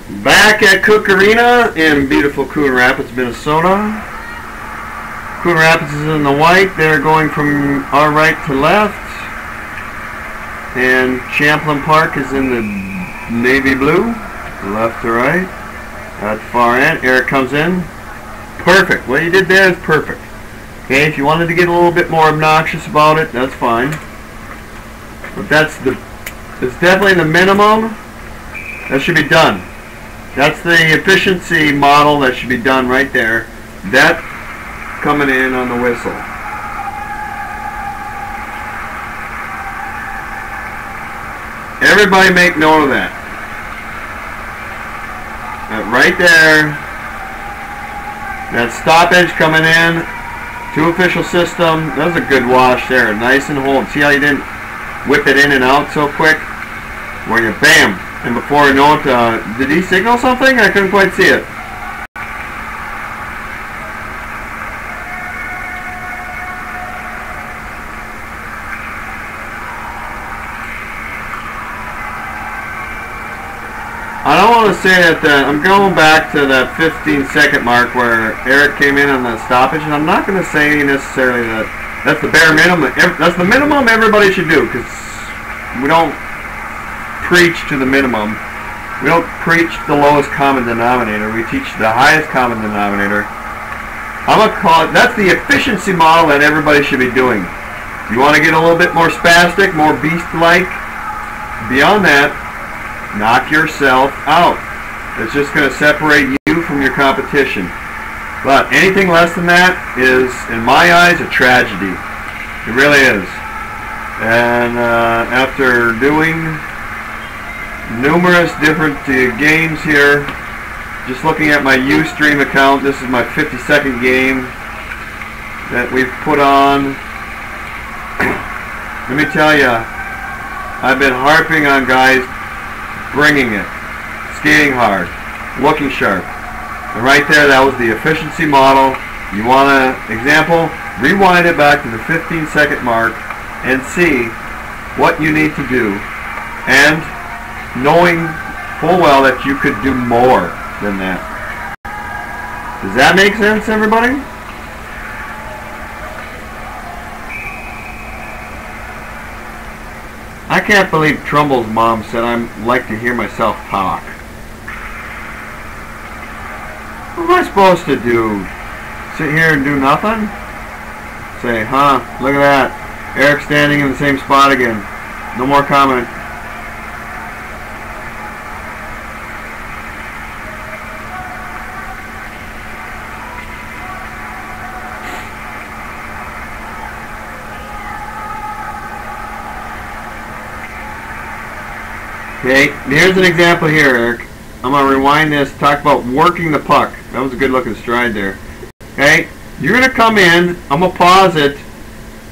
Back at Cook Arena in beautiful Coon Rapids, Minnesota. Coon Rapids is in the white. They're going from our right to left. And Champlain Park is in the navy blue, left to right. At the far end, Eric comes in. Perfect. What you did there is perfect. Okay, if you wanted to get a little bit more obnoxious about it, that's fine. But it's definitely the minimum that should be done. That's the efficiency model that should be done right there. That coming in on the whistle. Everybody make note of that. Right there. That stoppage coming in. 2 official system. That was a good wash there. Nice and hold. See how you didn't whip it in and out so quick? Where you bam. And before I know it, did he signal something? I couldn't quite see it. I don't want to say that I'm going back to that 15-second mark where Eric came in on the stoppage, and I'm not going to say necessarily that that's the bare minimum. That's the minimum everybody should do, because we don't preach to the minimum. We don't preach the lowest common denominator. We teach the highest common denominator. I'm gonna call it, that's the efficiency model that everybody should be doing. You want to get a little bit more spastic, more beast-like? Beyond that, knock yourself out. It's just going to separate you from your competition. But anything less than that is, in my eyes, a tragedy. It really is. And after doing numerous different games here, just looking at my Ustream account, this is my 52nd game that we've put on. Let me tell you, I've been harping on guys bringing it, skating hard, looking sharp. And right there, that was the efficiency model. You want an example? Rewind it back to the 15-second mark and see what you need to do, and knowing full well that you could do more than that. Does that make sense, everybody? I can't believe Trumbull's mom said I like to hear myself talk. What am I supposed to do? Sit here and do nothing? Say, huh, look at that. Eric standing in the same spot again. No more comment. Okay, here's an example here, Eric. I'm going to rewind this, talk about working the puck. That was a good looking stride there. Okay, you're going to come in, I'm going to pause it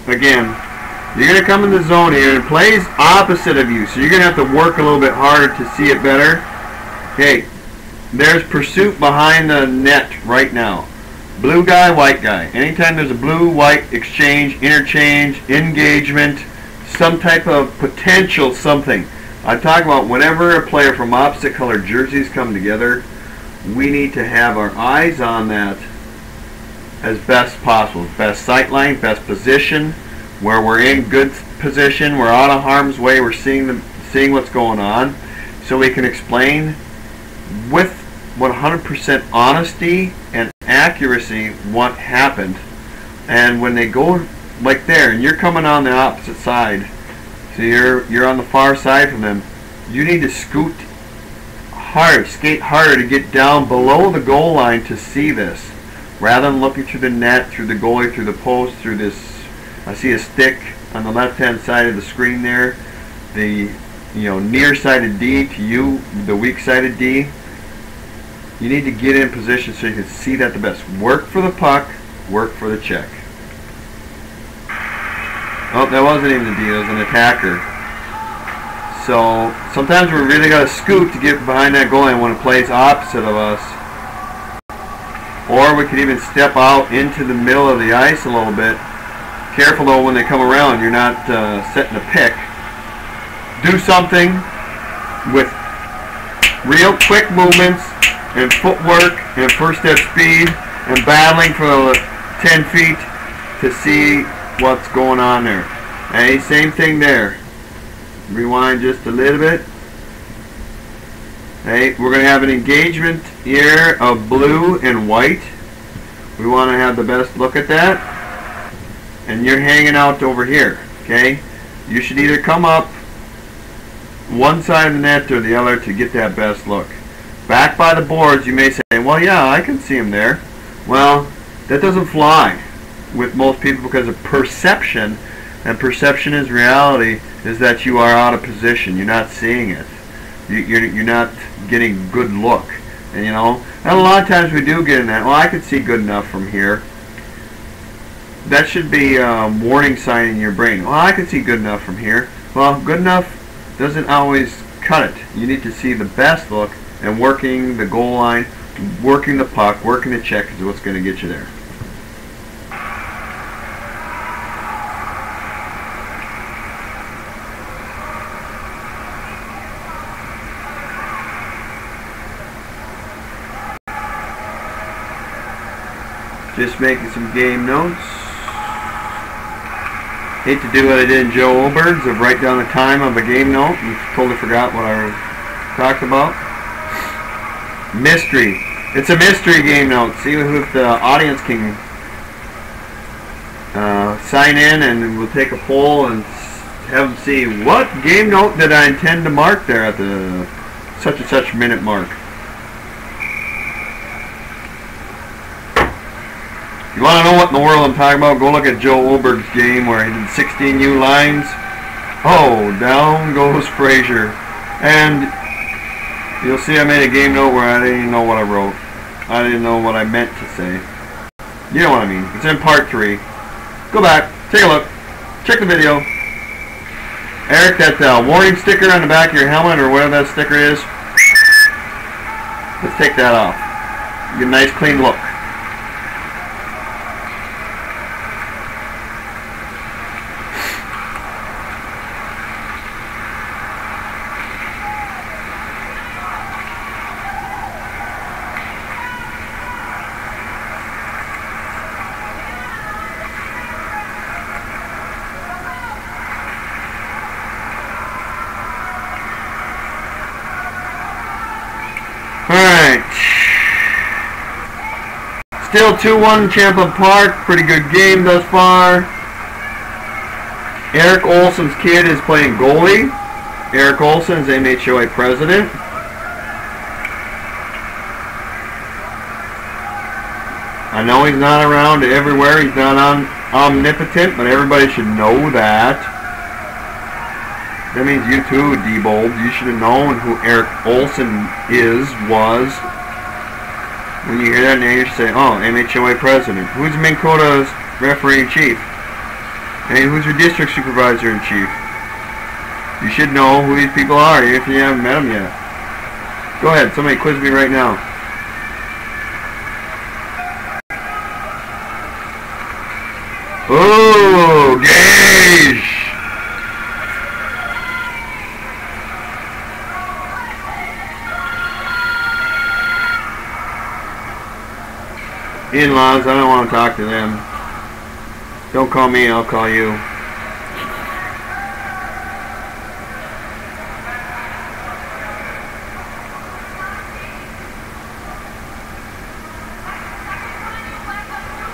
again. You're going to come in the zone here and plays opposite of you, so you're going to have to work a little bit harder to see it better. Okay, there's pursuit behind the net right now. Blue guy, white guy. Anytime there's a blue-white exchange, interchange, engagement, some type of potential something. I talk about whenever a player from opposite colored jerseys come together, we need to have our eyes on that as best possible. Best sight line, best position, where we're in good position, we're out of harm's way, we're seeing what's going on, so we can explain with 100% honesty and accuracy what happened. And when they go like there, and you're coming on the opposite side, so you're on the far side from them, you need to scoot hard, skate harder to get down below the goal line to see this, rather than looking through the net, through the goalie, through the post, through this. I see a stick on the left-hand side of the screen there. The near-sided D to you, the weak-sided D. You need to get in position so you can see that the best. Work for the puck, work for the check. Oh, that wasn't even the D, it was an attacker. So sometimes we really got to scoot to get behind that goal line when it plays opposite of us. Or we could even step out into the middle of the ice a little bit. Careful though when they come around, you're not setting a pick. Do something with real quick movements and footwork and first step speed and battling for 10 feet to see what's going on there. Hey, same thing there. Rewind just a little bit. Hey, we're going to have an engagement here of blue and white. We want to have the best look at that. And you're hanging out over here, okay? You should either come up one side of the net or the other to get that best look. Back by the boards, you may say, well, yeah, I can see him there. Well, that doesn't fly with most people because of perception, and perception is reality, is that you are out of position. You're not seeing it. You're not getting a good look. And you know, and a lot of times we do get in that, well, I can see good enough from here. That should be a warning sign in your brain. Well, I can see good enough from here. Well, good enough doesn't always cut it. You need to see the best look, and working the goal line, working the puck, working the check is what's going to get you there. Just making some game notes. Hate to do what I did in Joe Oberg's of write down the time of a game note and totally forgot what I talked about. Mystery. It's a mystery game note. See if the audience can sign in, and we'll take a poll and have them see what game note did I intend to mark there at the such and such minute mark. You want to know what in the world I'm talking about? Go look at Joe Oberg's game where he did 16 U lines. Oh, down goes Frazier. And you'll see I made a game note where I didn't even know what I wrote. I didn't know what I meant to say. You know what I mean. It's in part 3. Go back, take a look, check the video. Eric, that warning sticker on the back of your helmet or whatever that sticker is, let's take that off. Get a nice clean look. Still 2-1 Champlain Park. Pretty good game thus far. Eric Olson's kid is playing goalie. Eric Olson is MHOA president. I know he's not around everywhere. He's not omnipotent, but everybody should know that. That means you too, D-Bold. You should have known who Eric Olson was. When you hear that name, you should say, oh, MHOA president. Who's Minn Kota's referee-in-chief? And who's your district supervisor-in-chief? You should know who these people are, even if you haven't met them yet. Go ahead, somebody quiz me right now. Oh, Gage! In-laws, I don't want to talk to them. Don't call me, I'll call you.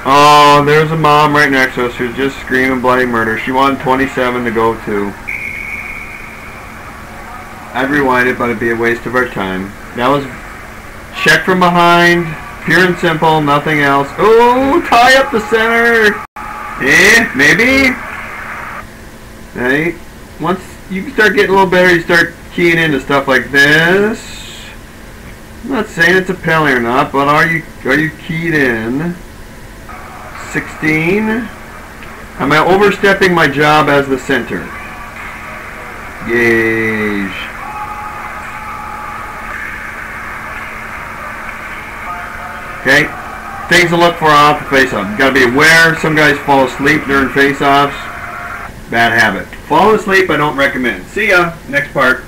Oh, there's a mom right next to us who's just screaming bloody murder. She wanted 27 to go too. I'd rewind it, but it'd be a waste of our time. That was check from behind. Pure and simple, nothing else. Oh, tie up the center. Maybe. Hey, once you start getting a little better, you start keying into stuff like this. I'm not saying it's a penalty or not, but are you keyed in? 16. Am I overstepping my job as the center? Gauge. Okay, things to look for off the face-off. You gotta be aware. Some guys fall asleep during face-offs. Bad habit. Fall asleep, I don't recommend. See ya. Next part.